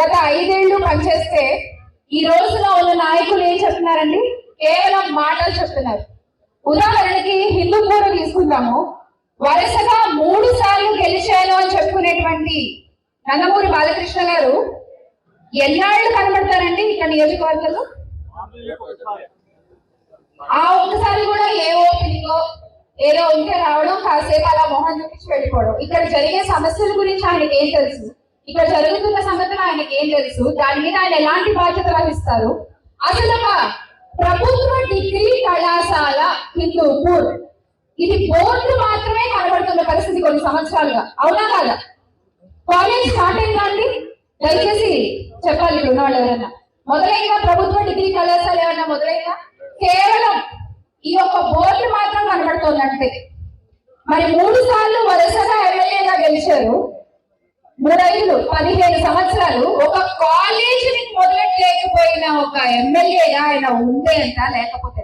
గత 5 ఏళ్ళు పనిచేస్తే ఈ రోజులో ఉన్న నాయకులు ఏం చెప్తున్నారండి? కేవలం మాటలు చెప్తున్నారు. ఉదాహరణకి హిందూపూర్ తీసుకుందాము. వరుసగా 3 సార్లు గెలిచాను అని చెప్పుకునేటువంటి నందమూరి బాలకృష్ణ గారు ఎన్నాళ్ళు కనబడతారండి ఇక్కడ నియోజకవర్గంలో? ఆ ఒక్కసారి కూడా ఏ ఓపెనింగ్ ఏదో ఉంటే రావడం, కాసేపు అలా మొహం చూపించి వెళ్ళిపోవడం. ఇక్కడ జరిగే సమస్యల గురించి ఆయనకి ఏం తెలుసు? ఇక్కడ జరుగుతున్న సంగతులు ఆయనకి ఏం తెలుసు? దాని మీద ఆయన ఎలాంటి బాధ్యత వహిస్తారు? అసలు ప్రభుత్వ డిగ్రీ కళాశాల హిందూపూర్ ఇది బోర్డు మాత్రమే కనబడుతున్న పరిస్థితి కొన్ని సంవత్సరాలుగా, అవునా కాదా? కాలేజ్ స్టార్ట్ అయిందా అండి? దయచేసి చెప్పాలి. ఇప్పుడు ఉన్న వాళ్ళు ఎవరైనా మొదలైందా? ప్రభుత్వ డిగ్రీ కళాశాల ఏమన్నా మొదలైందా? కేవలం ఈ యొక్క బోర్డు మాత్రం కనబడుతుందంటే. మరి 3 సార్లు వరుసగా ఎమ్మెల్యేగా గెలిచారు. 15 సంవత్సరాలు ఒక కాలేజీని మొదలెట్టలేకపోయిన ఒక ఎమ్మెల్యేగా ఆయన ఉండే అంట, లేకపోతే